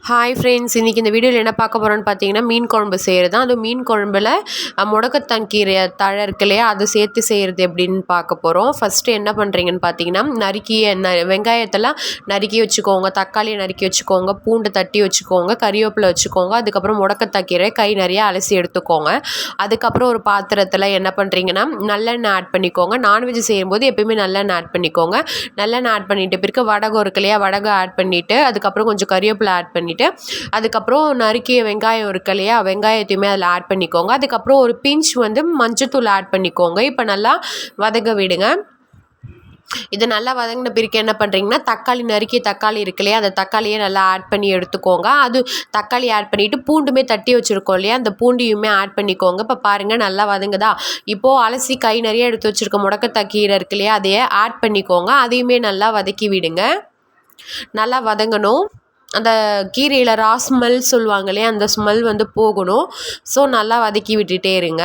Hi friends, இன்றைக்கி இந்த வீடியோவில் என்ன பார்க்க போகிறோன்னு பார்த்தீங்கன்னா மீன் குழம்பு செய்கிறது தான். அதுவும் மீன் குழம்புல முடக்கத்தான் கீரை தழை இருக்கு இல்லையா, அது சேர்த்து செய்கிறது எப்படின்னு பார்க்க போகிறோம். ஃபஸ்ட்டு என்ன பண்ணுறீங்கன்னு பார்த்தீங்கன்னா, வெங்காயத்தெல்லாம் நறுக்கி வச்சுக்கோங்க, தக்காளியை நறுக்கி வச்சுக்கோங்க, பூண்டு தட்டி வச்சுக்கோங்க, கறிவேப்பிலை வச்சுக்கோங்க. அதுக்கப்புறம் முடக்கத்தான் கீரை கை நிறையா அலசி எடுத்துக்கோங்க. அதுக்கப்புறம் ஒரு பாத்திரத்தில் என்ன பண்ணுறீங்கன்னா, நல்லெண்ணெய் ஆட் பண்ணிக்கோங்க. நான்வெஜ் செய்யும்போது எப்பயுமே நல்லெண்ணெய் ஆட் பண்ணிக்கோங்க. நல்லெண்ணெய் ஆட் பண்ணிவிட்டு பிறகு வடகம் இருக்கு இல்லையா, வடகம் ஆட் பண்ணிவிட்டு அதுக்கப்புறம் கொஞ்சம் கறிவேப்பிலை ஆட் பண்ணிவிட்டு அதுக்கப்புறம் நறுக்கிய வெங்காயம் இருக்கு இல்லையா, வெங்காயத்தையுமே அதில் ஆட் பண்ணிக்கோங்க. அதுக்கப்புறம் ஒரு பிஞ்ச் மஞ்சத்தூள் ஆட் பண்ணிக்கோங்க. இப்போ நல்லா வதங்க விடுங்க. இது நல்லா வதங்கின பிறகு என்ன பண்ணுறீங்கன்னா, நறுக்கிய தக்காளி இருக்கு இல்லையா, அந்த தக்காளியை நல்லா ஆட் பண்ணி எடுத்துக்கோங்க. அது தக்காளி ஆட் பண்ணிவிட்டு பூண்டுமே தட்டி வச்சுருக்கோம் இல்லையா, அந்த பூண்டையுமே ஆட் பண்ணிக்கோங்க. இப்போ பாருங்கள் நல்லா வதங்குதா. இப்போது அலசி கை நிறைய எடுத்து வச்சுருக்க முடக்கத்தான் கீரை இருக்கு இல்லையா, அதையே ஆட் பண்ணிக்கோங்க. அதையுமே நல்லா வதக்கி விடுங்க. நல்லா வதங்கணும். அந்த கீரையில் ஸ்மெல் சொல்லுவாங்க இல்லையா, அந்த ஸ்மெல் போகணும். ஸோ நல்லா வதக்கி விட்டுட்டே இருங்க.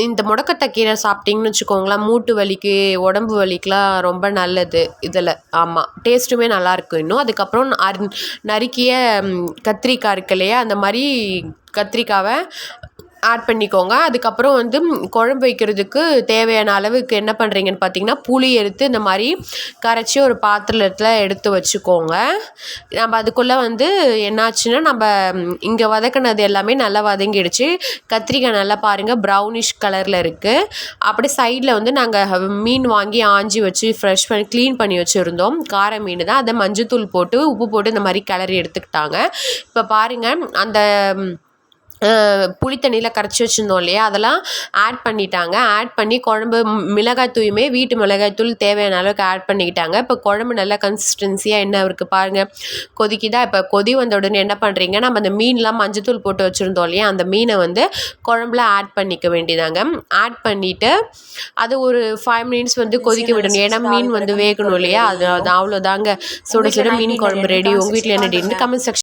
இந்த முடக்கத்தான் கீரை சாப்பிட்டிங்கன்னு வச்சுக்கோங்களேன், மூட்டு வலிக்கு, உடம்பு வலிக்கெலாம் ரொம்ப நல்லது இதில். ஆமாம், டேஸ்ட்டுமே நல்லாயிருக்கும் இன்னும். அதுக்கப்புறம் நறுக்கிய கத்திரிக்காய் இருக்கு இல்லையா, அந்த மாதிரி கத்திரிக்காவை ஆட் பண்ணிக்கோங்க. அதுக்கப்புறம் குழம்பு வைக்கிறதுக்கு தேவையான அளவுக்கு என்ன பண்ணுறீங்கன்னு பார்த்தீங்கன்னா, புளி எடுத்து இந்த மாதிரி கரைச்சி ஒரு பாத்திரத்தில் எடுத்து வச்சுக்கோங்க. நம்ம அதுக்குள்ளே என்னாச்சுன்னா, நம்ம இங்கே வதக்கினது எல்லாமே நல்லா வதங்கிடுச்சு. கத்திரிக்காய் நல்லா பாருங்கள் ப்ரௌனிஷ் கலரில் இருக்குது. அப்படி சைடில் நாங்கள் மீன் வாங்கி ஆஞ்சி வச்சு ஃப்ரெஷ் பண்ணி க்ளீன் பண்ணி வச்சுருந்தோம். கார மீன் தான். அதை மஞ்சத்தூள் போட்டு உப்பு போட்டு இந்த மாதிரி கிளறி எடுத்துக்கிட்டாங்க. இப்போ பாருங்கள், அந்த புளி தண்ணியில் கரைச்சி வச்சுருந்தோம் இல்லையா, அதெல்லாம் ஆட் பண்ணிட்டாங்க. ஆட் பண்ணி குழம்பு மிளகாய்த்தூயுமே வீட்டு மிளகாய்த்தூள் தேவையான அளவுக்கு ஆட் பண்ணிக்கிட்டாங்க. இப்போ குழம்பு நல்லா கன்சிஸ்டன்சியாக என்ன இருக்குது பாருங்கள், கொதிக்குதா. இப்போ கொதி வந்த உடனே என்ன பண்ணுறீங்க, நம்ம அந்த மீன்லாம் மஞ்சத்தூள் போட்டு வச்சுருந்தோம் இல்லையா, அந்த மீனை குழம்புல ஆட் பண்ணிக்க வேண்டியதாங்க. ஆட் பண்ணிவிட்டு அது ஒரு 5 மினிட்ஸ் கொதிக்க விடணும். ஏன்னா மீன் வேகணும் இல்லையா, அது அவ்வளோதாங்க. சுட சுட மீன் குழம்பு ரெடி. உங்கள் வீட்டில் என்ன டின்னு கமெண்ட் செக்ஷன்